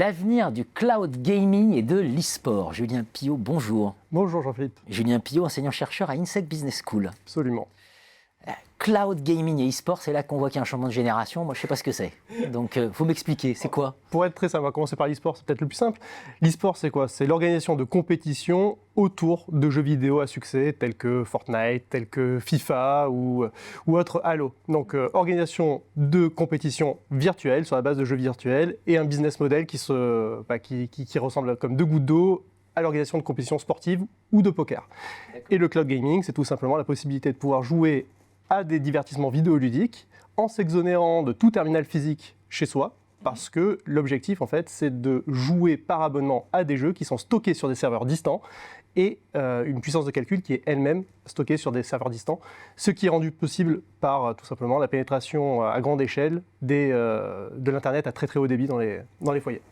l'avenir du cloud gaming et de l'e-sport. Julien Pillot, bonjour. Bonjour Jean-Philippe. Julien Pillot, enseignant-chercheur à INSEAD Business School. Absolument. Cloud gaming et e-sport, c'est là qu'on voit qu'il y a un changement de génération. Moi, je ne sais pas ce que c'est. Donc, faut m'expliquer, c'est quoi? Pour être très simple, on va commencer par l'e-sport, c'est peut-être le plus simple. L'e-sport, c'est quoi? C'est l'organisation de compétitions autour de jeux vidéo à succès, tels que Fortnite, tels que FIFA ou autre Halo. Donc, organisation de compétitions virtuelles sur la base de jeux virtuels et un business model qui ressemble comme deux gouttes d'eau à l'organisation de compétitions sportives ou de poker. Et le cloud gaming, c'est tout simplement la possibilité de pouvoir jouer à des divertissements vidéoludiques en s'exonérant de tout terminal physique chez soi, parce que l'objectif, en fait, c'est de jouer par abonnement à des jeux qui sont stockés sur des serveurs distants et une puissance de calcul qui est elle-même stockée sur des serveurs distants, ce qui est rendu possible par tout simplement la pénétration à grande échelle de l'Internet à très très haut débit dans les foyers.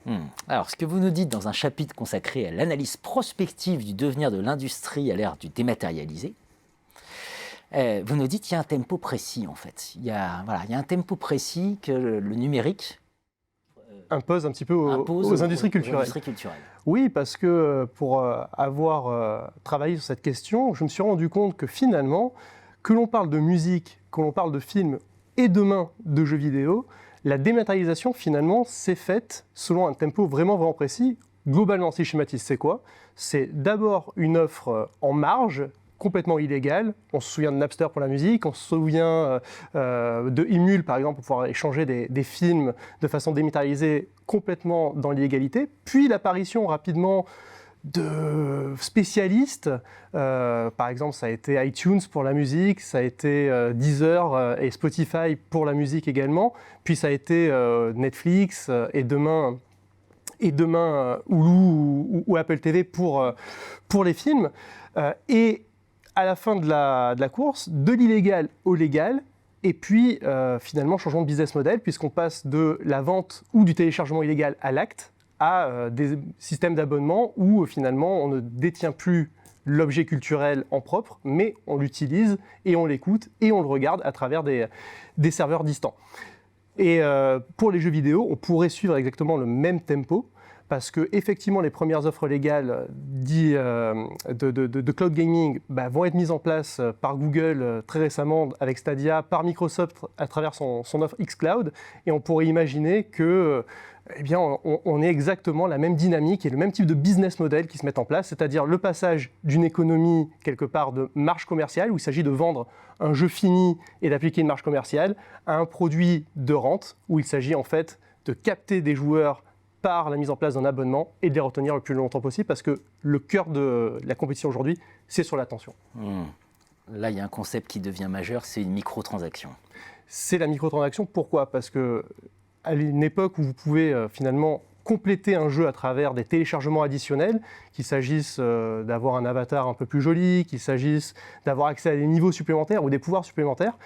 Alors, ce que vous nous dites dans un chapitre consacré à l'analyse prospective du devenir de l'industrie à l'ère du dématérialisé, vous nous dites qu'il y a un tempo précis, en fait. Il y a un tempo précis que le numérique impose un petit peu aux industries culturelles. Oui, parce que pour avoir travaillé sur cette question, je me suis rendu compte que finalement, que l'on parle de musique, que l'on parle de films et demain de jeux vidéo, la dématérialisation, finalement, s'est faite selon un tempo vraiment, vraiment précis. Globalement, si je schématise, c'est quoi? C'est d'abord une offre en marge, complètement illégale. On se souvient de Napster pour la musique, on se souvient de Emule, par exemple, pour pouvoir échanger des films de façon dématérialisée complètement dans l'illégalité. Puis l'apparition rapidement de spécialistes. Par exemple, ça a été iTunes pour la musique, ça a été Deezer et Spotify pour la musique également. Puis ça a été Netflix et demain Hulu ou Apple TV pour les films. Et à la fin de la course, de l'illégal au légal, et puis finalement changement de business model, puisqu'on passe de la vente ou du téléchargement illégal à l'acte, à des systèmes d'abonnement où finalement on ne détient plus l'objet culturel en propre, mais on l'utilise et on l'écoute et on le regarde à travers des serveurs distants. Et pour les jeux vidéo, on pourrait suivre exactement le même tempo, parce que effectivement les premières offres légales de cloud gaming vont être mises en place par Google très récemment avec Stadia, par Microsoft à travers son offre xCloud, et on pourrait imaginer que on ait exactement la même dynamique et le même type de business model qui se met en place, c'est-à-dire le passage d'une économie quelque part de marge commerciale, où il s'agit de vendre un jeu fini et d'appliquer une marge commerciale, à un produit de rente, où il s'agit en fait de capter des joueurs par la mise en place d'un abonnement et de les retenir le plus longtemps possible, parce que le cœur de la compétition aujourd'hui, c'est sur l'attention. Là, il y a un concept qui devient majeur, c'est une microtransaction. C'est la microtransaction, pourquoi? Parce que à une époque où vous pouvez finalement compléter un jeu à travers des téléchargements additionnels, qu'il s'agisse d'avoir un avatar un peu plus joli, qu'il s'agisse d'avoir accès à des niveaux supplémentaires ou des pouvoirs supplémentaires,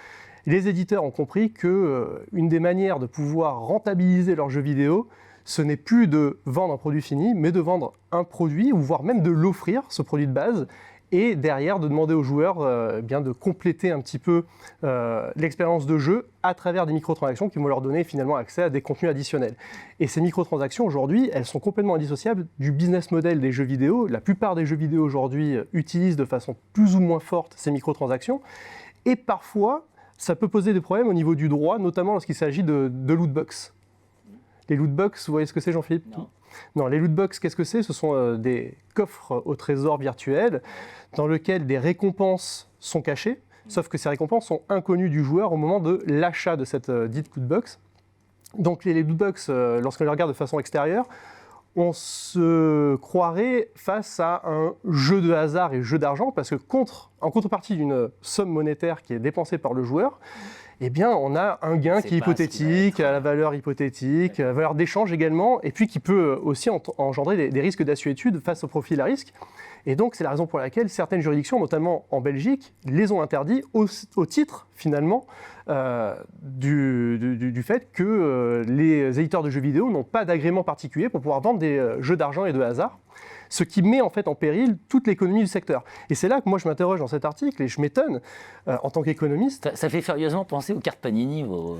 les éditeurs ont compris qu'une des manières de pouvoir rentabiliser leurs jeux vidéo, ce n'est plus de vendre un produit fini, mais de vendre un produit, ou voire même de l'offrir, ce produit de base, et derrière de demander aux joueurs de compléter un petit peu l'expérience de jeu à travers des microtransactions qui vont leur donner finalement accès à des contenus additionnels. Et ces microtransactions aujourd'hui, elles sont complètement indissociables du business model des jeux vidéo. La plupart des jeux vidéo aujourd'hui utilisent de façon plus ou moins forte ces microtransactions, et parfois ça peut poser des problèmes au niveau du droit, notamment lorsqu'il s'agit de lootbox. Les lootbox, vous voyez ce que c'est, Jean-Philippe? Non, les lootbox, qu'est-ce que c'est? Ce sont des coffres au trésor virtuel dans lesquels des récompenses sont cachées, sauf que ces récompenses sont inconnues du joueur au moment de l'achat de cette dite lootbox. Donc les lootbox, lorsqu'on les regarde de façon extérieure, on se croirait face à un jeu de hasard et jeu d'argent, parce que en contrepartie d'une somme monétaire qui est dépensée par le joueur, on a un gain qui est hypothétique, à la valeur hypothétique, à la valeur d'échange également, et puis qui peut aussi engendrer des risques d'assuétude face au profil à risque. Et donc, c'est la raison pour laquelle certaines juridictions, notamment en Belgique, les ont interdits au titre, finalement, du fait que les éditeurs de jeux vidéo n'ont pas d'agrément particulier pour pouvoir vendre des jeux d'argent et de hasard. ce qui met en fait en péril toute l'économie du secteur. Et c'est là que moi je m'interroge dans cet article et je m'étonne en tant qu'économiste. Ça fait furieusement penser aux cartes Panini, aux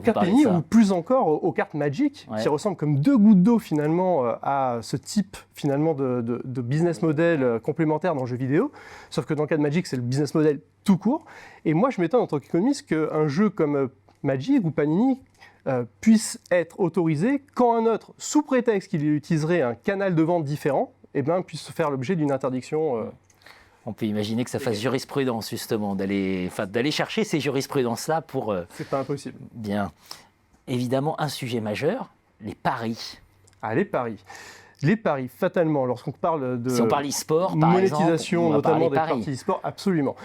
cartes Panini ou plus encore aux cartes Magic, qui ressemblent comme deux gouttes d'eau finalement à ce type finalement de business model complémentaire dans le jeu vidéo. Sauf que dans le cas de Magic, c'est le business model tout court. Et moi je m'étonne en tant qu'économiste qu'un jeu comme Magic ou Panini puisse être autorisé quand un autre, sous prétexte qu'il utiliserait un canal de vente différent, puisse faire l'objet d'une interdiction. On peut imaginer que ça fasse jurisprudence, justement, d'aller chercher ces jurisprudences-là pour... C'est pas impossible. Bien. Évidemment, un sujet majeur, les paris. Ah, les paris. Les paris, fatalement, lorsqu'on parle de si on parle e-sport, par monétisation, exemple, notamment des parties e-sport, absolument.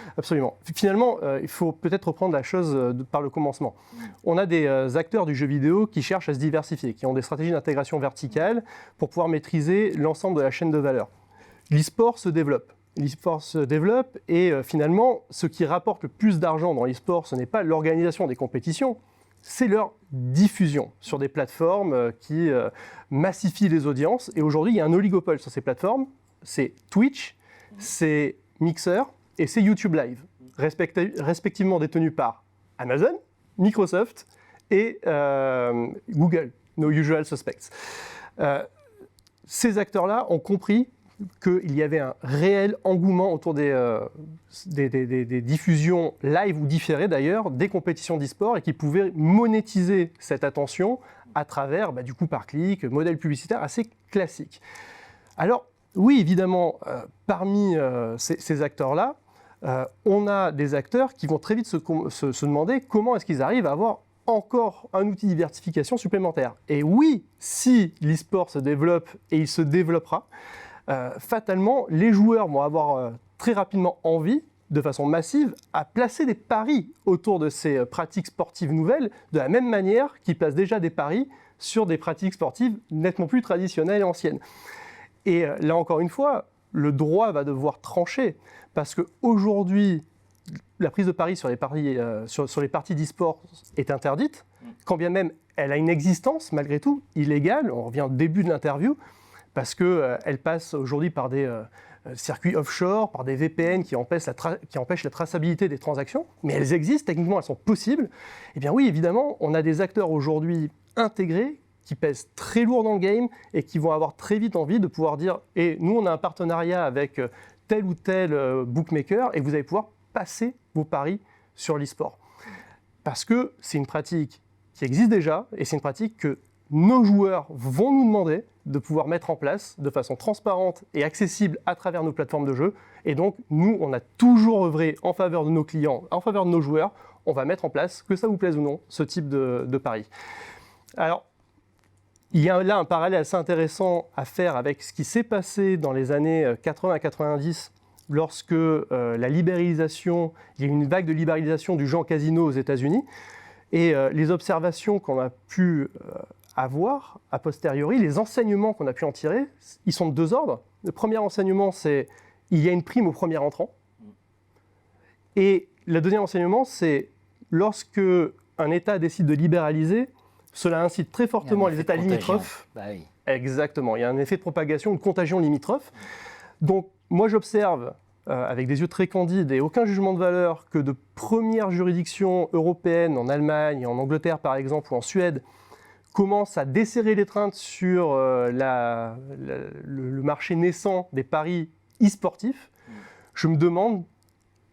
Finalement, il faut peut-être reprendre la chose par le commencement. On a des acteurs du jeu vidéo qui cherchent à se diversifier, qui ont des stratégies d'intégration verticale pour pouvoir maîtriser l'ensemble de la chaîne de valeur. L'e-sport se développe. Et finalement, ce qui rapporte le plus d'argent dans l'e-sport, ce n'est pas l'organisation des compétitions, c'est leur diffusion sur des plateformes qui massifient les audiences. Et aujourd'hui, il y a un oligopole sur ces plateformes. C'est Twitch, c'est Mixer et c'est YouTube Live, respectivement détenus par Amazon, Microsoft et Google, no usual suspects. Ces acteurs-là ont compris qu'il y avait un réel engouement autour des diffusions live ou différées d'ailleurs, des compétitions d'e-sport et qui pouvaient monétiser cette attention à travers, du coup par clic, modèle publicitaire assez classique. Alors oui, évidemment, parmi ces acteurs-là, on a des acteurs qui vont très vite se demander comment est-ce qu'ils arrivent à avoir encore un outil de diversification supplémentaire. Et oui, si l'e-sport se développe et il se développera, fatalement, les joueurs vont avoir très rapidement envie, de façon massive, à placer des paris autour de ces pratiques sportives nouvelles, de la même manière qu'ils placent déjà des paris sur des pratiques sportives nettement plus traditionnelles et anciennes. Et là encore une fois, le droit va devoir trancher, parce qu'aujourd'hui, la prise de paris sur les parties d'e-sport est interdite, quand bien même elle a une existence, malgré tout, illégale. On revient au début de l'interview, parce qu'elle passe aujourd'hui par des circuits offshore, par des VPN qui empêchent la traçabilité des transactions, mais elles existent, techniquement elles sont possibles. Eh bien oui, évidemment, on a des acteurs aujourd'hui intégrés qui pèsent très lourd dans le game et qui vont avoir très vite envie de pouvoir dire « Et nous, on a un partenariat avec tel ou tel bookmaker et vous allez pouvoir passer vos paris sur l'e-sport. » Parce que c'est une pratique qui existe déjà et c'est une pratique que nos joueurs vont nous demander de pouvoir mettre en place de façon transparente et accessible à travers nos plateformes de jeu. Et donc, nous, on a toujours œuvré en faveur de nos clients, en faveur de nos joueurs. On va mettre en place, que ça vous plaise ou non, ce type de pari. Alors, il y a là un parallèle assez intéressant à faire avec ce qui s'est passé dans les années 80-90 lorsque la libéralisation, il y a eu une vague de libéralisation du jeu en casino aux États-Unis. Et les observations qu'on a pu avoir a posteriori, les enseignements qu'on a pu en tirer, ils sont de deux ordres. Le premier enseignement, c'est il y a une prime au premier entrant. Et le deuxième enseignement, c'est lorsque un État décide de libéraliser, cela incite très fortement les États limitrophes. Oui. Exactement, il y a un effet de propagation, de contagion limitrophe. Donc moi j'observe avec des yeux très candides et aucun jugement de valeur que de premières juridictions européennes, en Allemagne, en Angleterre par exemple, ou en Suède, commencent à desserrer l'étreinte sur le marché naissant des paris e-sportifs. Je me demande,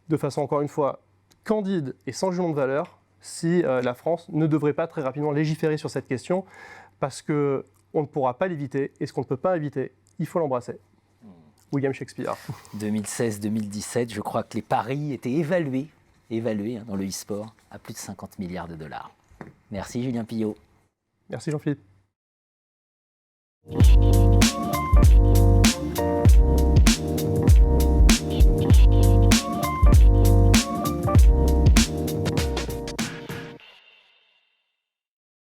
de façon encore une fois candide et sans jugement de valeur, si la France ne devrait pas très rapidement légiférer sur cette question, parce qu'on ne pourra pas l'éviter, et ce qu'on ne peut pas éviter, il faut l'embrasser. William Shakespeare. 2016-2017, je crois que les paris étaient évalués dans le e-sport à plus de 50 milliards de dollars. Merci Julien Pillot. Merci Jean-Philippe.